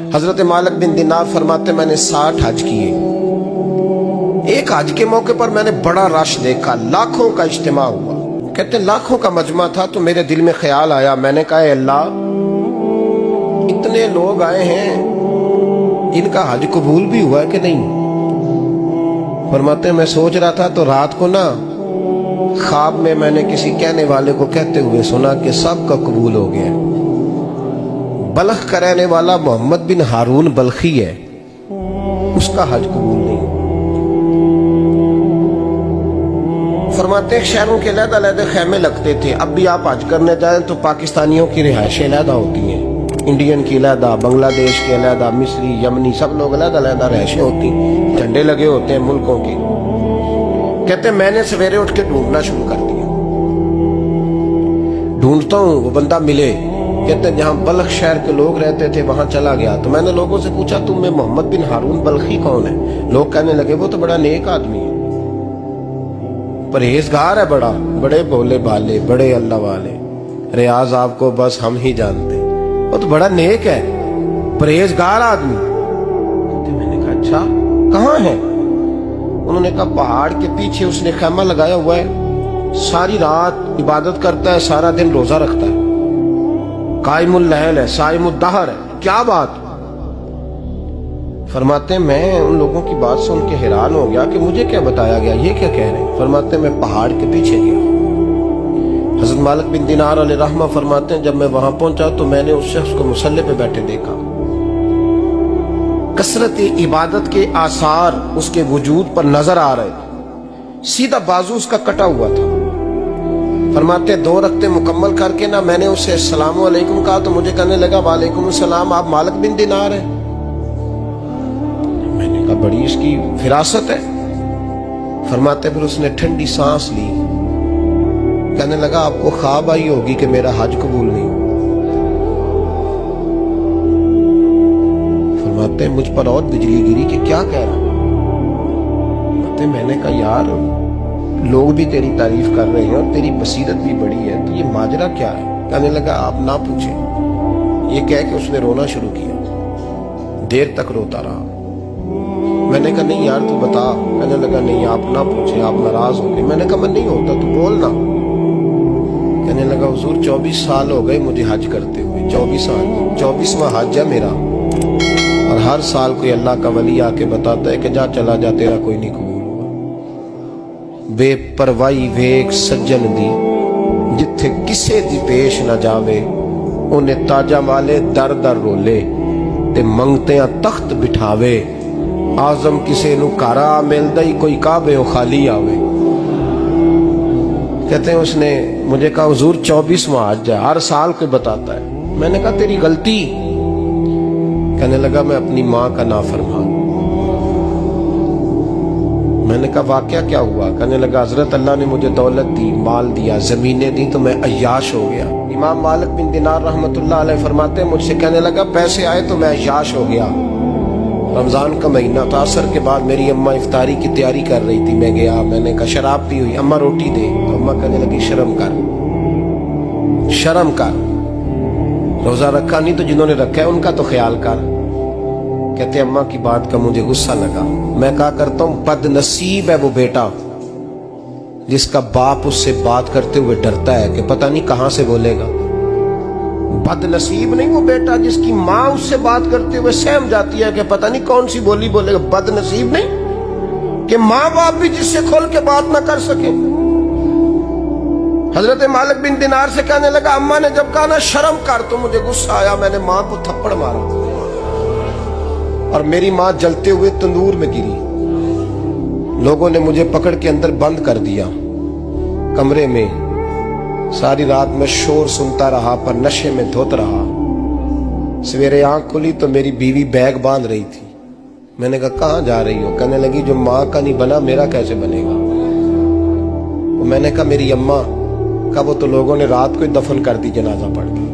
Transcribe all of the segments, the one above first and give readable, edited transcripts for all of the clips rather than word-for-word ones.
हजरत मालिक बिन दिनार फरमाते मैंने 60 हज किए। एक हज के मौके पर मैंने बड़ा रश देखा, लाखों का इज्तिमा हुआ। कहते लाखों का मजमा था तो मेरे दिल में ख्याल आया, मैंने कहा अल्लाह इतने लोग आए हैं, इनका हज कबूल भी हुआ कि नहीं। फरमाते मैं सोच रहा था तो रात को ना ख्वाब में मैंने किसी कहने वाले को कहते हुए सुना कि सबका कबूल हो गया। बल्ख का रहने वाला मोहम्मद बिन हारून बल्खी है, उसका हज कबूल नहीं। फरमाते शहरों के अलग-अलग खैमे लगते थे। अब भी आप हज करने जाएं तो पाकिस्तानियों की रिहाइशें अलग होती हैं, इंडियन की अलग, बांग्लादेश की अलग, मिस्री यमनी सब लोग अलग-अलग रिहाइशें होती, झंडे लगे होते हैं मुल्कों के। कहते मैंने सवेरे उठ के ढूंढना शुरू कर दिया, ढूंढता हूं वो बंदा मिले। कहते जहां बल्ख शहर के लोग रहते थे वहां चला गया तो मैंने लोगों से पूछा तुम में मोहम्मद बिन हारून बल्खी कौन है। लोग कहने लगे वो तो बड़ा नेक आदमी है, परहेजगार है, बड़े भोले भाले, बड़े अल्लाह वाले, रियाज आपको बस हम ही जानते, वो तो बड़ा नेक है, परहेजगार आदमी। तो मैंने कहा अच्छा कहाँ है। उन्होंने कहा पहाड़ के पीछे उसने खैमा लगाया हुआ है, सारी रात इबादत करता है, सारा दिन रोजा रखता है, कायमुल लैल है, साइमुद दहर है। क्या बात। फरमाते मैं उन लोगों की बात सुन के हैरान हो गया कि मुझे क्या बताया गया, ये क्या कह रहे हैं। फरमाते मैं पहाड़ के पीछे गया। हज़रत मालिक बिन दिनार अलैहिर्रहमा फरमाते हैं जब मैं वहां पहुंचा तो मैंने उस शख्स को मुसल्ले पे बैठे देखा। कसरत इबादत के आसार उसके वजूद पर नजर आ रहे थे, सीधा बाजू उसका कटा हुआ था। फरमाते 2 रकते मुकम्मल करके ना मैंने उससे अस्सलामु अलैकुम कहा तो मुझे कहने लगा वालेकुम सलाम, आप मालिक बिन दिनार हैं। मैंने कहा बड़ी इसकी फिरासत है। फरमाते फिर उसने ठंडी सांस ली, कहने लगा आपको ख्वाब आई होगी कि मेरा हज कबूल नहीं। फरमाते मुझ पर और बिजली गिरी कि क्या कह रहा। मैंने कहा यार लोग भी तेरी तारीफ कर रहे हैं और तेरी बसीरत भी बड़ी है, तो ये माजरा क्या है। कहने लगा आप ना पूछें। ये कह के उसने रोना शुरू किया, देर तक रोता रहा। मैंने कहा नहीं यार तू बता। कहने लगा नहीं आप ना पूछें, आप नाराज हो गए। मैंने कहा मैं नहीं होता, तू बोलना। कहने लगा हुजूर 24 साल हो गए मुझे हज करते हुए, 24 साल, 24वां हज है मेरा, और हर साल कोई अल्लाह का वली आके बताता है कि जा चला जा तेरा कोई नहीं कबूल हुआ। बेपरवाही वेख सज्जन दी जिथे किसे दी पेश न जावे, उन्हें ताजा वाले दर दर रोले ते मंगते तख्त बिठावे। आजम किसे नु कारा मिलदा ही कोई काबे ओ खाली आवे। कहते हैं उसने मुझे कहा हुजूर 24वां हज है, हर साल कोई बताता है। मैंने कहा तेरी गलती। कहने लगा मैं अपनी माँ का नाफरमान। मैंने कहा वाकया क्या हुआ। कहने लगा हजरत अल्लाह ने मुझे दौलत दी, माल दिया, जमीनें दी तो मैं अय्याश हो गया। इमाम मालिक बिन दिनार रहमतुल्लाह अलैह फरमाते मुझसे कहने लगा पैसे आए तो मैं अय्याश हो गया। रमजान का महीना था, असर के बाद मेरी अम्मा इफ्तारी की तैयारी कर रही थी, मैं गया, मैंने कहा शराब पी हुई, अम्मा रोटी दे। तो अम्मा कहने लगी शर्म कर, शर्म कर, रोजा रखा नहीं तो जिन्होंने रखा है उनका तो ख्याल कर। कहते अम्मा की बात का मुझे गुस्सा लगा। मैं कहा करता हूं बदनसीब है वो बेटा जिसका बाप उससे बात करते हुए डरता है कि पता नहीं कहां से बोलेगा। बदनसीब नहीं वो बेटा जिसकी माँ उससे बात करते हुए सहम जाती है कि पता नहीं कौन सी बोली बोलेगा। बदनसीब नहीं कि माँ बाप भी जिससे खोल के बात ना कर सके। हजरत मालिक बिन दिनार से कहने लगा अम्मा ने जब कहा ना शर्म कर तो मुझे गुस्सा आया, मैंने माँ को थप्पड़ मारा और मेरी माँ जलते हुए तंदूर में गिरी। लोगों ने मुझे पकड़ के अंदर बंद कर दिया कमरे में। सारी रात में शोर सुनता रहा पर नशे में धोत रहा। सवेरे आंख खुली तो मेरी बीवी बैग बांध रही थी। मैंने कहा कहाँ जा रही हो। कहने लगी जो माँ का नहीं बना मेरा कैसे बनेगा। तो मैंने कहा मेरी अम्मा का वो तो लोगों ने रात को ही दफन कर दी जनाजा पढ़ के।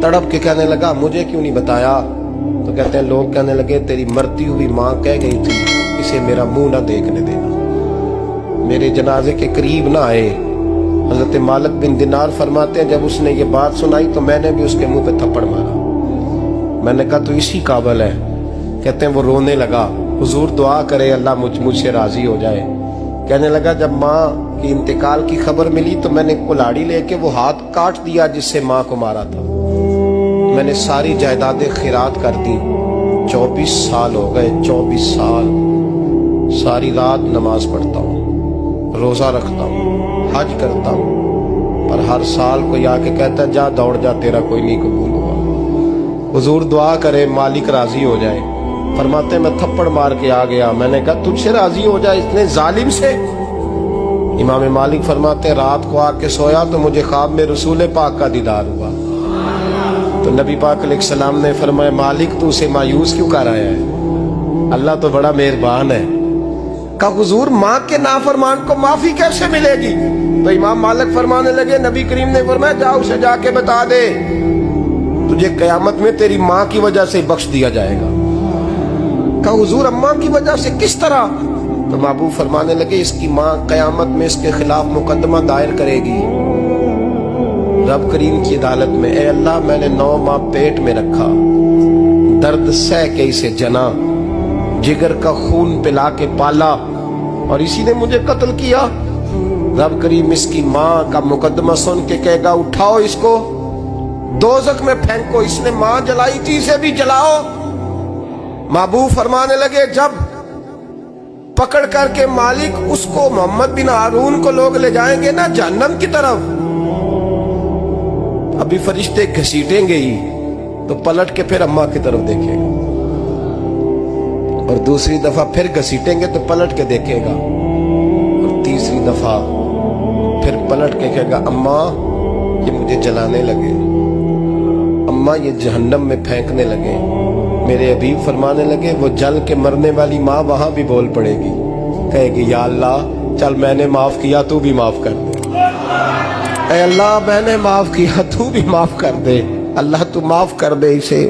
तड़प के कहने लगा मुझे क्यों नहीं बताया। तो कहते हैं लोग कहने लगे तेरी मरती हुई माँ कह गई थी इसे मेरा मुंह ना देखने देना। मेरे जनाजे के करीब ना आए। हजरत मालिक बिन दिनार फरमाते हैं जब उसने ये बात सुनाई तो मैंने भी उसके मुंह पे थप्पड़ मारा। میں نے کہا تو اسی قابل ہے. کہتے ہیں وہ رونے لگا, حضور دعا کرے اللہ مجھ سے راضی ہو جائے. کہنے لگا جب ماں کی انتقال کی خبر ملی تو میں نے کلاڑی لے کے وہ ہاتھ کاٹ دیا جس سے ماں کو مارا تھا. میں نے ساری جائیدادیں خیرات کر دی. 24 سال ہو گئے, 24 سال. ساری رات نماز پڑھتا ہوں, روزہ رکھتا ہوں, حج کرتا ہوں, پر ہر سال کوئی آ کے کہتا ہے جا دوڑ جا, تیرا کوئی نہیں قبول ہوا. حضور دعا کرے مالک راضی ہو جائے. فرماتے میں تھپڑ مار کے آ گیا. میں نے کہا تجھ سے راضی ہو جائے اتنے ظالم سے. امام مالک فرماتے رات کو آ کے سویا تو مجھے خواب میں رسول پاک کا دیدار ہوا. تو نبی پاک علیہ السلام نے فرمایا مالک تو اسے مایوس کیوں کر آیا ہے, اللہ تو بڑا مہربان ہے. کہا حضور ماں کے نافرمان کو معافی کیسے ملے گی؟ تو امام مالک فرمانے لگے نبی کریم نے فرمایا جا اسے جا کے بتا دے تجھے قیامت میں تیری ماں کی وجہ سے بخش دیا جائے گا. کہا حضور اماں کی وجہ سے کس طرح؟ تو محبوب فرمانے لگے اس کی ماں قیامت میں اس کے خلاف مقدمہ دائر کرے گی رب کریم کی عدالت میں. اے اللہ میں نے 9 ماہ پیٹ میں رکھا, درد سہ کے اسے جنا, جگر کا خون پلا کے پالا, اور اسی نے مجھے قتل کیا. رب کریم اس کی ماں کا مقدمہ سن کے کہے گا اٹھاؤ اس کو دوزخ میں پھینکو, اس نے ماں جلائی تھی اسے بھی جلاؤ. محبوب فرمانے لگے جب پکڑ کر کے مالک اس کو محمد بن ہارون کو لوگ لے جائیں گے نا جہنم کی طرف, ابھی فرشتے گھسیٹیں گے ہی تو پلٹ کے پھر اماں کی طرف دیکھے گا, اور دوسری دفعہ پھر گھسیٹیں گے تو پلٹ کے دیکھے گا, اور تیسری دفعہ پھر پلٹ کے کہے گا اماں یہ مجھے جلانے لگے, اماں یہ جہنم میں پھینکنے لگے. میرے حبیب فرمانے لگے وہ جل کے مرنے والی ماں وہاں بھی بول پڑے گی, کہے گی یا اللہ چل میں نے معاف کیا تو بھی معاف کر دے, اے اللہ میں نے معاف کیا تو بھی معاف کر دے, اللہ تو معاف کر دے اسے.